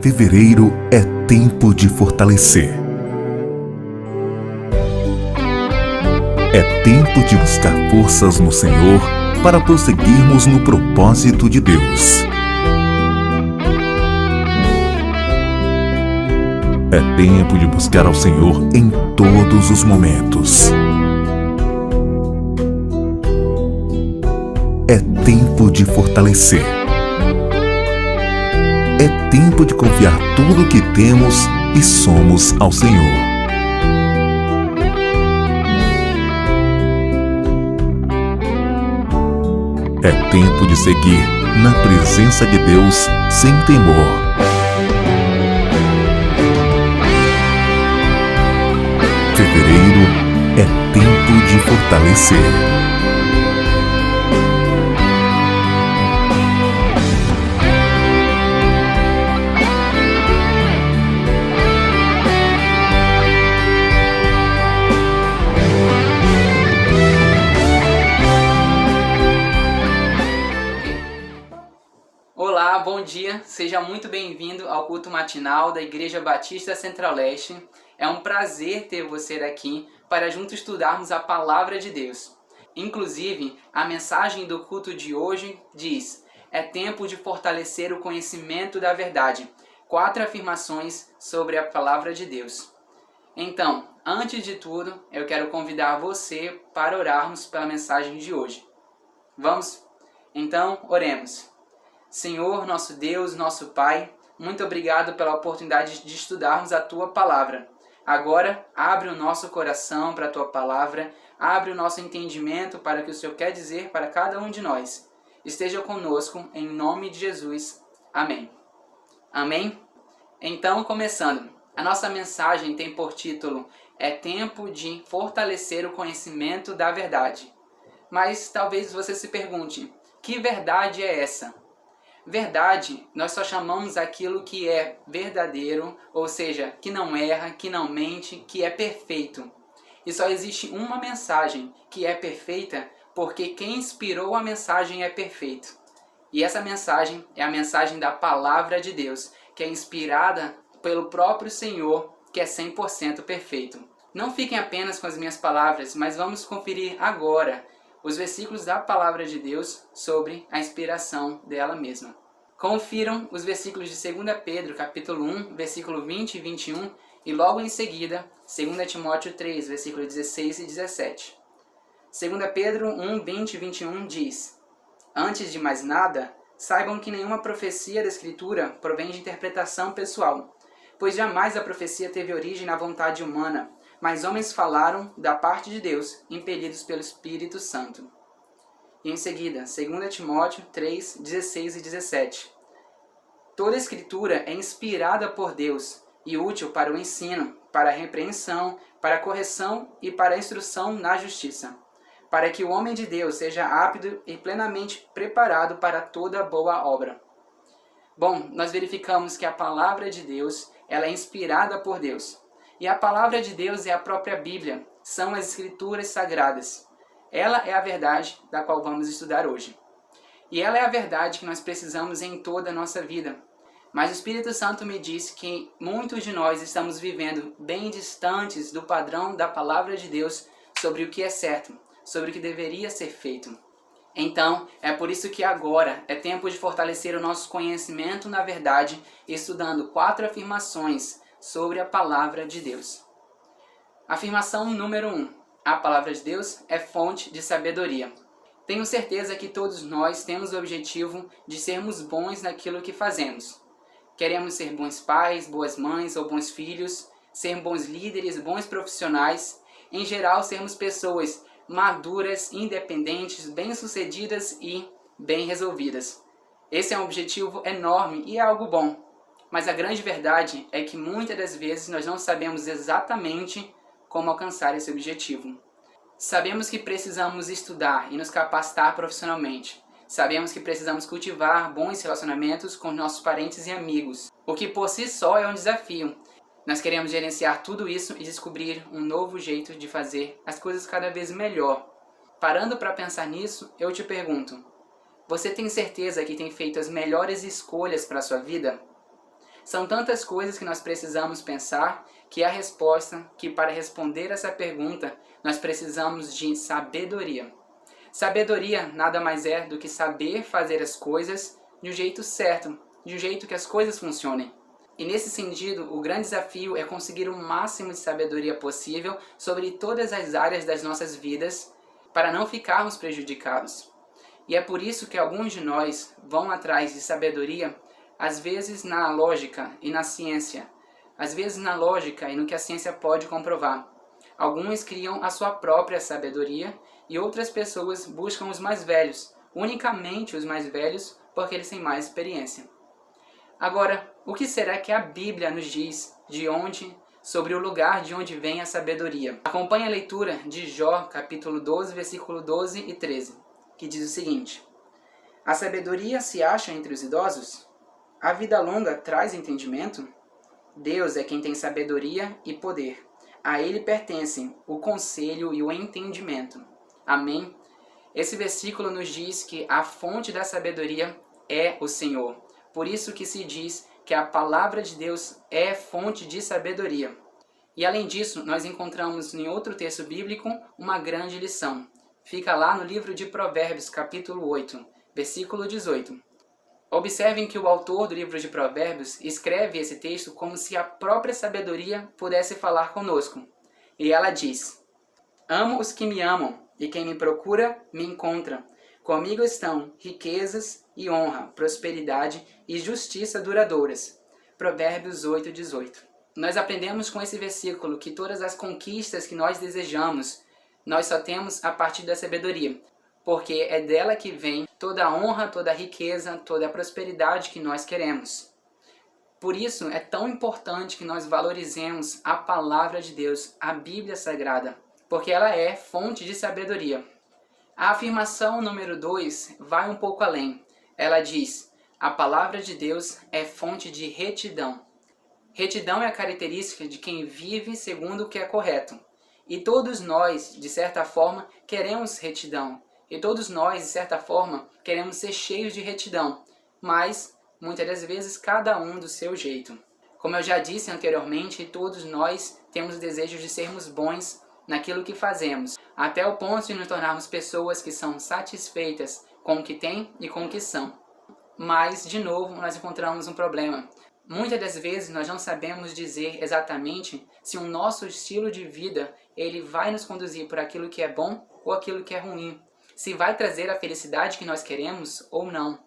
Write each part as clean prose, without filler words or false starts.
Fevereiro é tempo de fortalecer. É tempo de buscar forças no Senhor para prosseguirmos no propósito de Deus. É tempo de buscar ao Senhor em todos os momentos. É tempo de fortalecer. É tempo de confiar tudo o que temos e somos ao Senhor. É tempo de seguir na presença de Deus sem temor. Fevereiro é tempo de fortalecer. Olá, bom dia, seja muito bem-vindo ao culto matinal da Igreja Batista Central-Leste. É um prazer ter você aqui para juntos estudarmos a Palavra de Deus. Inclusive, a mensagem do culto de hoje diz: é tempo de fortalecer o conhecimento da verdade. 4 afirmações sobre a Palavra de Deus. Então, antes de tudo, eu quero convidar você para orarmos pela mensagem de hoje. Vamos? Então, oremos. Senhor, nosso Deus, nosso Pai, muito obrigado pela oportunidade de estudarmos a Tua Palavra. Agora, abre o nosso coração para a Tua Palavra, abre o nosso entendimento para o que o Senhor quer dizer para cada um de nós. Esteja conosco, em nome de Jesus. Amém. Amém? Então, começando. A nossa mensagem tem por título: é tempo de fortalecer o conhecimento da verdade. Mas talvez você se pergunte, que verdade é essa? Verdade, nós só chamamos aquilo que é verdadeiro, ou seja, que não erra, que não mente, que é perfeito. E só existe uma mensagem que é perfeita porque quem inspirou a mensagem é perfeito. E essa mensagem é a mensagem da Palavra de Deus, que é inspirada pelo próprio Senhor, que é 100% perfeito. Não fiquem apenas com as minhas palavras, mas vamos conferir agora os versículos da Palavra de Deus sobre a inspiração dela mesma. Confiram os versículos de 2 Pedro, capítulo 1, versículo 20 e 21, e logo em seguida, 2 Timóteo 3, versículo 16 e 17. 2 Pedro 1, 20 e 21 diz: antes de mais nada, saibam que nenhuma profecia da Escritura provém de interpretação pessoal, pois jamais a profecia teve origem na vontade humana, mas homens falaram da parte de Deus, impelidos pelo Espírito Santo. E em seguida, 2 Timóteo 3, 16 e 17. Toda a Escritura é inspirada por Deus e útil para o ensino, para a repreensão, para a correção e para a instrução na justiça, para que o homem de Deus seja apto e plenamente preparado para toda boa obra. Bom, nós verificamos que a Palavra de Deus ela é inspirada por Deus. E a Palavra de Deus é a própria Bíblia, são as Escrituras Sagradas. Ela é a verdade da qual vamos estudar hoje. E ela é a verdade que nós precisamos em toda a nossa vida. Mas o Espírito Santo me disse que muitos de nós estamos vivendo bem distantes do padrão da Palavra de Deus sobre o que é certo, sobre o que deveria ser feito. Então, é por isso que agora é tempo de fortalecer o nosso conhecimento na verdade, estudando 4 afirmações sobre a Palavra de Deus. Afirmação número 1. A Palavra de Deus é fonte de sabedoria. Tenho certeza que todos nós temos o objetivo de sermos bons naquilo que fazemos. Queremos ser bons pais, boas mães ou bons filhos, ser bons líderes, bons profissionais, em geral sermos pessoas maduras, independentes, bem-sucedidas e bem resolvidas. Esse é um objetivo enorme e é algo bom. Mas a grande verdade é que muitas das vezes nós não sabemos exatamente como alcançar esse objetivo. Sabemos que precisamos estudar e nos capacitar profissionalmente. Sabemos que precisamos cultivar bons relacionamentos com nossos parentes e amigos, o que por si só é um desafio. Nós queremos gerenciar tudo isso e descobrir um novo jeito de fazer as coisas cada vez melhor. Parando para pensar nisso, eu te pergunto: você tem certeza que tem feito as melhores escolhas para a sua vida? São tantas coisas que nós precisamos pensar que a resposta, que para responder essa pergunta, nós precisamos de sabedoria. Sabedoria nada mais é do que saber fazer as coisas de um jeito certo, de um jeito que as coisas funcionem. E nesse sentido, o grande desafio é conseguir o máximo de sabedoria possível sobre todas as áreas das nossas vidas para não ficarmos prejudicados. E é por isso que alguns de nós vão atrás de sabedoria, às vezes na lógica e na ciência, às vezes na lógica e no que a ciência pode comprovar. Alguns criam a sua própria sabedoria e outras pessoas buscam os mais velhos, unicamente os mais velhos, porque eles têm mais experiência. Agora, o que será que a Bíblia nos diz sobre o lugar de onde vem a sabedoria? Acompanhe a leitura de Jó, capítulo 12, versículo 12 e 13, que diz o seguinte: A sabedoria se acha entre os idosos? A vida longa traz entendimento? Deus é quem tem sabedoria e poder. A ele pertencem o conselho e o entendimento. Amém? Esse versículo nos diz que a fonte da sabedoria é o Senhor. Por isso que se diz que a palavra de Deus é fonte de sabedoria. E além disso, nós encontramos em outro texto bíblico uma grande lição. Fica lá no livro de Provérbios, capítulo 8, versículo 18. Observem que o autor do livro de Provérbios escreve esse texto como se a própria sabedoria pudesse falar conosco. E ela diz: Amo os que me amam, e quem me procura, me encontra. Comigo estão riquezas e honra, prosperidade e justiça duradouras. Provérbios 8, 18. Nós aprendemos com esse versículo que todas as conquistas que nós desejamos, nós só temos a partir da sabedoria, porque é dela que vem toda a honra, toda a riqueza, toda a prosperidade que nós queremos. Por isso é tão importante que nós valorizemos a palavra de Deus, a Bíblia Sagrada, porque ela é fonte de sabedoria. A afirmação número 2 vai um pouco além. Ela diz: a palavra de Deus é fonte de retidão. Retidão é a característica de quem vive segundo o que é correto. E todos nós, de certa forma, queremos retidão. E todos nós, de certa forma, queremos ser cheios de retidão. Mas, muitas das vezes, cada um do seu jeito. Como eu já disse anteriormente, todos nós temos desejos de sermos bons naquilo que fazemos, até o ponto de nos tornarmos pessoas que são satisfeitas com o que têm e com o que são. Mas, de novo, nós encontramos um problema. Muitas das vezes nós não sabemos dizer exatamente se o nosso estilo de vida ele vai nos conduzir por aquilo que é bom ou aquilo que é ruim, se vai trazer a felicidade que nós queremos ou não.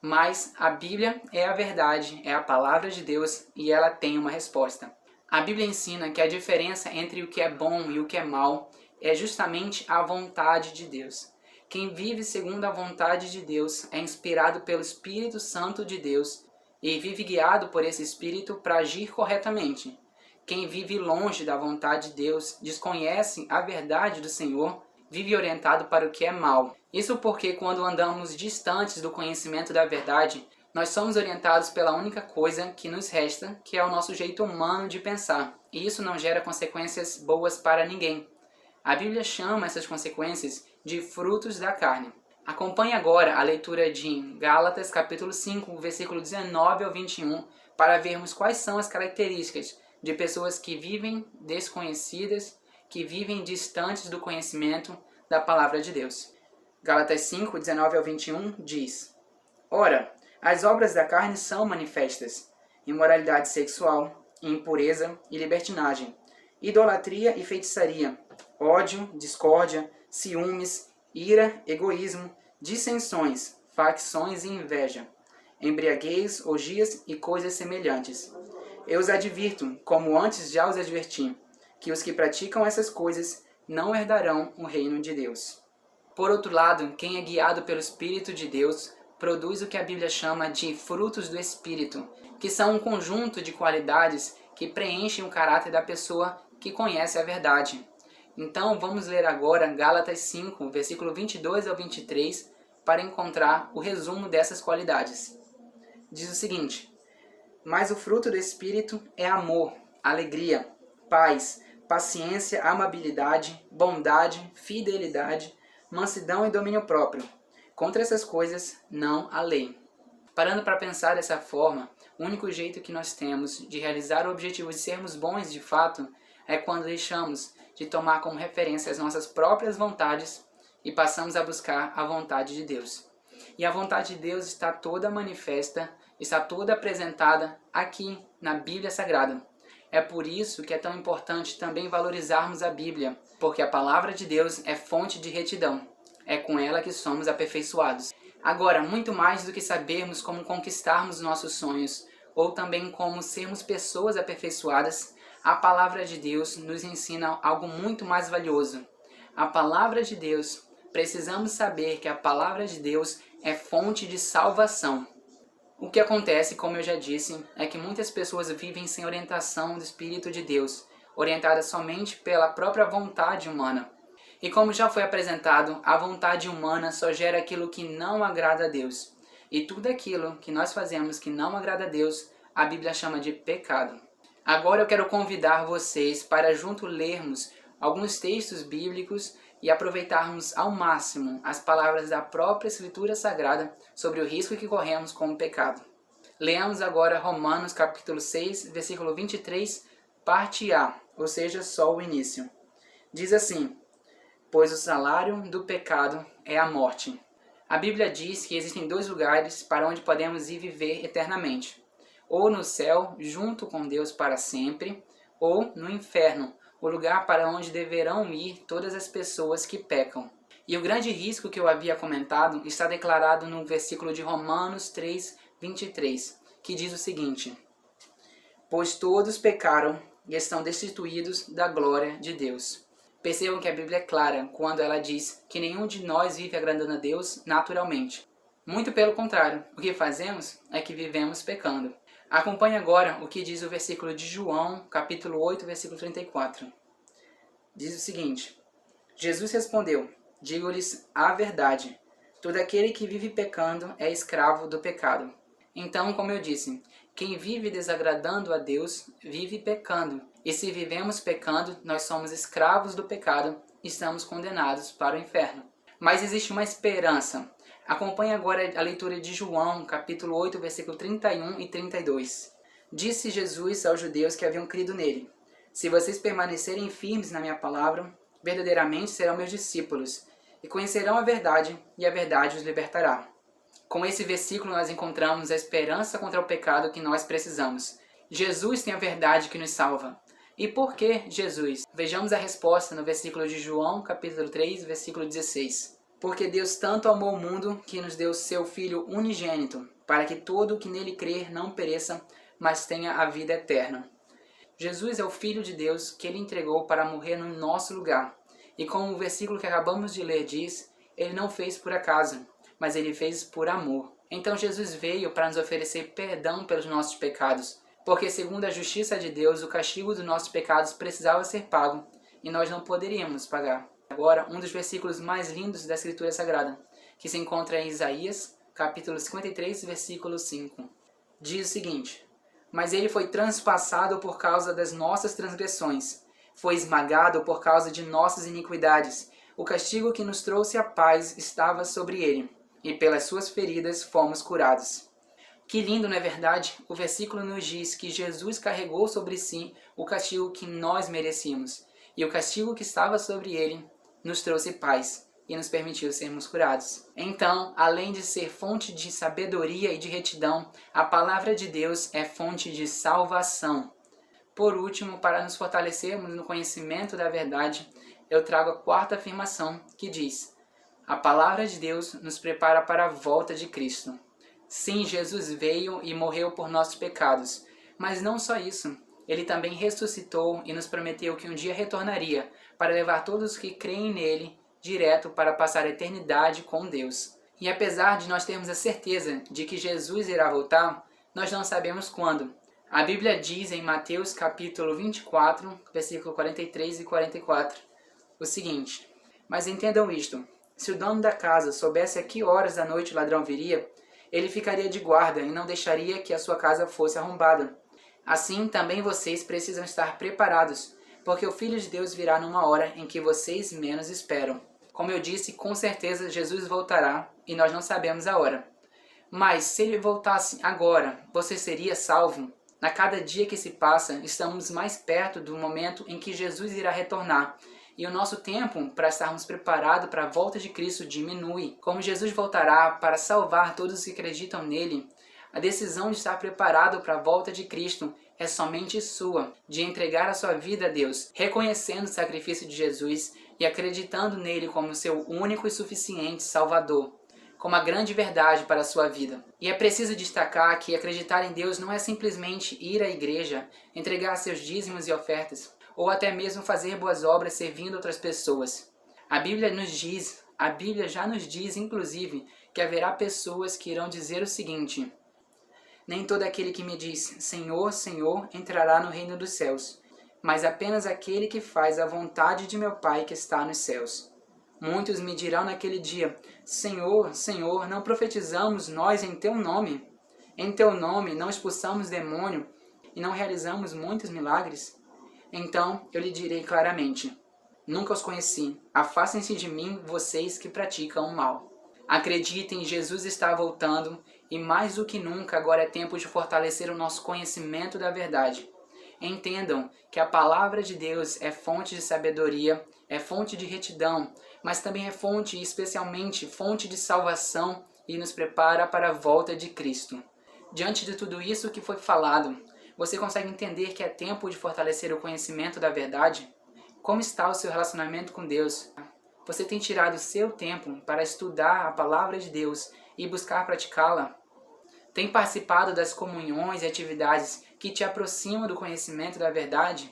Mas a Bíblia é a verdade, é a palavra de Deus e ela tem uma resposta. A Bíblia ensina que a diferença entre o que é bom e o que é mal é justamente a vontade de Deus. Quem vive segundo a vontade de Deus é inspirado pelo Espírito Santo de Deus e vive guiado por esse Espírito para agir corretamente. Quem vive longe da vontade de Deus, desconhece a verdade do Senhor, vive orientado para o que é mal. Isso porque quando andamos distantes do conhecimento da verdade, nós somos orientados pela única coisa que nos resta, que é o nosso jeito humano de pensar. E isso não gera consequências boas para ninguém. A Bíblia chama essas consequências de frutos da carne. Acompanhe agora a leitura de Gálatas, capítulo 5, versículo 19 ao 21, para vermos quais são as características de pessoas que vivem desconhecidas, que vivem distantes do conhecimento da palavra de Deus. Gálatas 5, 19 ao 21 diz: Ora, as obras da carne são manifestas: imoralidade sexual, impureza e libertinagem, idolatria e feitiçaria, ódio, discórdia, ciúmes, ira, egoísmo, dissensões, facções e inveja, embriaguez, orgias e coisas semelhantes. Eu os advirto, como antes já os adverti, que os que praticam essas coisas não herdarão o reino de Deus. Por outro lado, quem é guiado pelo Espírito de Deus produz o que a Bíblia chama de frutos do Espírito, que são um conjunto de qualidades que preenchem o caráter da pessoa que conhece a verdade. Então vamos ler agora Gálatas 5, versículo 22 ao 23, para encontrar o resumo dessas qualidades. Diz o seguinte: Mas o fruto do Espírito é amor, alegria, paz, paciência, amabilidade, bondade, fidelidade, mansidão e domínio próprio. Contra essas coisas não há lei. Parando para pensar dessa forma, O único jeito que nós temos de realizar o objetivo de sermos bons de fato é quando deixamos de tomar como referência as nossas próprias vontades e passamos a buscar a vontade de Deus. E a vontade de Deus está toda manifesta, está toda apresentada aqui na Bíblia Sagrada. É por isso que é tão importante também valorizarmos a Bíblia, porque a palavra de Deus é fonte de retidão. É com ela que somos aperfeiçoados. Agora, muito mais do que sabermos como conquistarmos nossos sonhos, ou também como sermos pessoas aperfeiçoadas, a palavra de Deus nos ensina algo muito mais valioso. A palavra de Deus, precisamos saber que a palavra de Deus é fonte de salvação. O que acontece, como eu já disse, é que muitas pessoas vivem sem orientação do Espírito de Deus, orientadas somente pela própria vontade humana. E como já foi apresentado, a vontade humana só gera aquilo que não agrada a Deus. E tudo aquilo que nós fazemos que não agrada a Deus, a Bíblia chama de pecado. Agora eu quero convidar vocês para junto lermos alguns textos bíblicos e aproveitarmos ao máximo as palavras da própria Escritura Sagrada sobre o risco que corremos com o pecado. Leamos agora Romanos capítulo 6, versículo 23, parte A, ou seja, só o início. Diz assim: pois o salário do pecado é a morte. A Bíblia diz que existem dois lugares para onde podemos ir viver eternamente. Ou no céu, junto com Deus para sempre, ou no inferno, o lugar para onde deverão ir todas as pessoas que pecam. E o grande risco que eu havia comentado está declarado no versículo de Romanos 3, 23, que diz o seguinte: pois todos pecaram e estão destituídos da glória de Deus. Percebam que a Bíblia é clara quando ela diz que nenhum de nós vive agradando a Deus naturalmente. Muito pelo contrário, o que fazemos é que vivemos pecando. Acompanhe agora o que diz o versículo de João, capítulo 8, versículo 34. Diz o seguinte: Jesus respondeu: digo-lhes a verdade, todo aquele que vive pecando é escravo do pecado. Então, como eu disse, quem vive desagradando a Deus, vive pecando. E se vivemos pecando, nós somos escravos do pecado e estamos condenados para o inferno. Mas existe uma esperança. Acompanhe agora a leitura de João, capítulo 8, versículo 31 e 32. Disse Jesus aos judeus que haviam crido nele: se vocês permanecerem firmes na minha palavra, verdadeiramente serão meus discípulos, e conhecerão a verdade, e a verdade os libertará. Com esse versículo nós encontramos a esperança contra o pecado que nós precisamos. Jesus tem a verdade que nos salva. E por que Jesus? Vejamos a resposta no versículo de João, capítulo 3, versículo 16. Porque Deus tanto amou o mundo que nos deu seu Filho unigênito, para que todo o que nele crer não pereça, mas tenha a vida eterna. Jesus é o Filho de Deus que ele entregou para morrer no nosso lugar. E como o versículo que acabamos de ler diz, ele não fez por acaso, mas ele fez por amor. Então Jesus veio para nos oferecer perdão pelos nossos pecados, porque segundo a justiça de Deus, o castigo dos nossos pecados precisava ser pago, e nós não poderíamos pagar. Agora, um dos versículos mais lindos da Escritura Sagrada, que se encontra em Isaías, capítulo 53, versículo 5. Diz o seguinte: mas ele foi transpassado por causa das nossas transgressões, foi esmagado por causa de nossas iniquidades. O castigo que nos trouxe a paz estava sobre ele, e pelas suas feridas fomos curados. Que lindo, não é verdade? O versículo nos diz que Jesus carregou sobre si o castigo que nós merecíamos, e o castigo que estava sobre ele nos trouxe paz e nos permitiu sermos curados. Então, além de ser fonte de sabedoria e de retidão, a palavra de Deus é fonte de salvação. Por último, para nos fortalecermos no conhecimento da verdade, eu trago a quarta afirmação, que diz: a palavra de Deus nos prepara para a volta de Cristo. Sim, Jesus veio e morreu por nossos pecados, mas não só isso. Ele também ressuscitou e nos prometeu que um dia retornaria para levar todos os que creem nele direto para passar a eternidade com Deus. E apesar de nós termos a certeza de que Jesus irá voltar, nós não sabemos quando. A Bíblia diz em Mateus capítulo 24, versículo 43 e 44, o seguinte: mas entendam isto, se o dono da casa soubesse a que horas da noite o ladrão viria, ele ficaria de guarda e não deixaria que a sua casa fosse arrombada. Assim, também vocês precisam estar preparados, porque o Filho de Deus virá numa hora em que vocês menos esperam. Como eu disse, com certeza Jesus voltará e nós não sabemos a hora. Mas se ele voltasse agora, você seria salvo? A cada dia que se passa, estamos mais perto do momento em que Jesus irá retornar. E o nosso tempo para estarmos preparados para a volta de Cristo diminui. Como Jesus voltará para salvar todos os que acreditam nele, a decisão de estar preparado para a volta de Cristo é somente sua, de entregar a sua vida a Deus, reconhecendo o sacrifício de Jesus e acreditando nele como seu único e suficiente Salvador, como a grande verdade para a sua vida. E é preciso destacar que acreditar em Deus não é simplesmente ir à igreja, entregar seus dízimos e ofertas, ou até mesmo fazer boas obras servindo outras pessoas. A Bíblia já nos diz, inclusive, que haverá pessoas que irão dizer o seguinte: nem todo aquele que me diz, Senhor, Senhor, entrará no reino dos céus, mas apenas aquele que faz a vontade de meu Pai que está nos céus. Muitos me dirão naquele dia, Senhor, Senhor, não profetizamos nós em Teu nome? Em Teu nome não expulsamos demônio e não realizamos muitos milagres? Então eu lhe direi claramente, nunca os conheci, afastem-se de mim, vocês que praticam o mal. Acreditem, Jesus está voltando e mais do que nunca agora é tempo de fortalecer o nosso conhecimento da verdade. Entendam que a palavra de Deus é fonte de sabedoria, é fonte de retidão, mas também é fonte, especialmente fonte de salvação e nos prepara para a volta de Cristo. Diante de tudo isso que foi falado, você consegue entender que é tempo de fortalecer o conhecimento da verdade? Como está o seu relacionamento com Deus? Você tem tirado o seu tempo para estudar a palavra de Deus e buscar praticá-la? Tem participado das comunhões e atividades que te aproximam do conhecimento da verdade?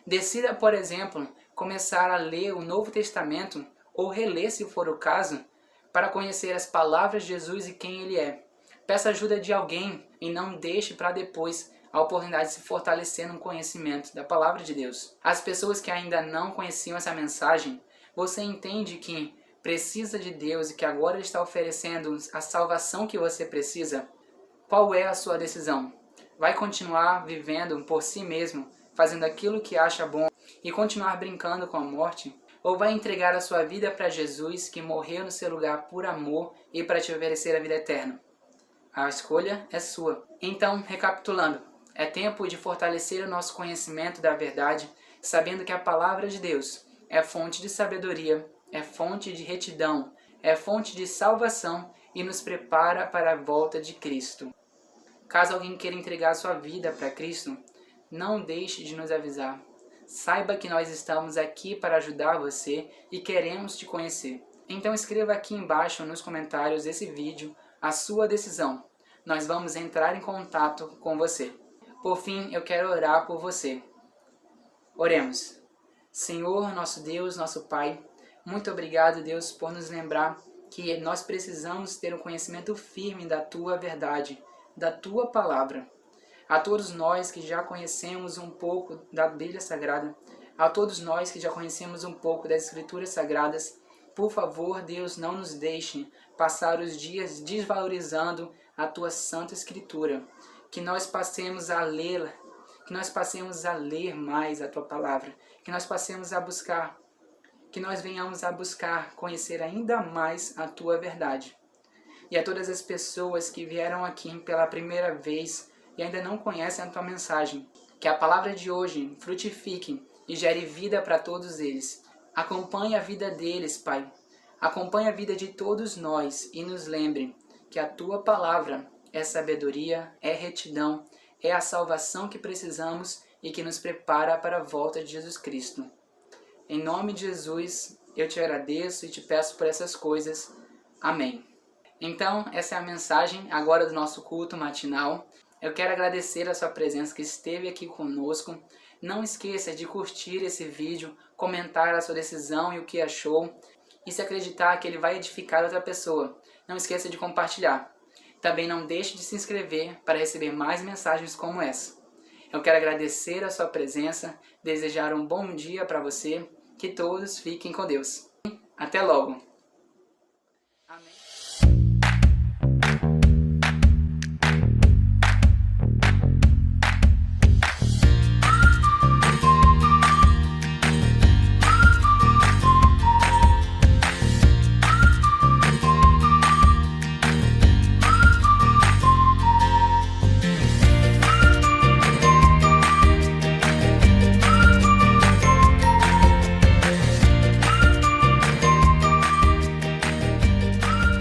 Decida, por exemplo, começar a ler o Novo Testamento ou reler, se for o caso, para conhecer as palavras de Jesus e quem Ele é. Peça ajuda de alguém e não deixe para depois a oportunidade de se fortalecer no conhecimento da palavra de Deus. As pessoas que ainda não conheciam essa mensagem, você entende que precisa de Deus e que agora Ele está oferecendo a salvação que você precisa? Qual é a sua decisão? Vai continuar vivendo por si mesmo, fazendo aquilo que acha bom e continuar brincando com a morte? Ou vai entregar a sua vida para Jesus, que morreu no seu lugar por amor e para te oferecer a vida eterna? A escolha é sua. Então, recapitulando, é tempo de fortalecer o nosso conhecimento da verdade, sabendo que a palavra de Deus é fonte de sabedoria, é fonte de retidão, é fonte de salvação e nos prepara para a volta de Cristo. Caso alguém queira entregar sua vida para Cristo, não deixe de nos avisar. Saiba que nós estamos aqui para ajudar você e queremos te conhecer. Então escreva aqui embaixo nos comentários desse vídeo a sua decisão. Nós vamos entrar em contato com você. Por fim, eu quero orar por você. Oremos. Senhor, nosso Deus, nosso Pai, muito obrigado, Deus, por nos lembrar que nós precisamos ter um conhecimento firme da Tua verdade, da Tua palavra. A todos nós que já conhecemos um pouco da Bíblia Sagrada, a todos nós que já conhecemos um pouco das Escrituras Sagradas, por favor, Deus, não nos deixe passar os dias desvalorizando a Tua Santa Escritura, que nós passemos a lê-la, que nós passemos a ler mais a Tua Palavra, que nós passemos a buscar, que nós venhamos a buscar conhecer ainda mais a Tua verdade. E a todas as pessoas que vieram aqui pela primeira vez e ainda não conhecem a Tua mensagem, que a palavra de hoje frutifique e gere vida para todos eles. Acompanhe a vida deles, Pai. Acompanhe a vida de todos nós e nos lembre que a Tua palavra é sabedoria, é retidão, é a salvação que precisamos e que nos prepara para a volta de Jesus Cristo. Em nome de Jesus, eu te agradeço e te peço por essas coisas. Amém. Então, essa é a mensagem agora do nosso culto matinal. Eu quero agradecer a sua presença que esteve aqui conosco. Não esqueça de curtir esse vídeo, comentar a sua decisão e o que achou. E se acreditar que ele vai edificar outra pessoa, não esqueça de compartilhar. Também não deixe de se inscrever para receber mais mensagens como essa. Eu quero agradecer a sua presença, desejar um bom dia para você, que todos fiquem com Deus. Até logo. Amém.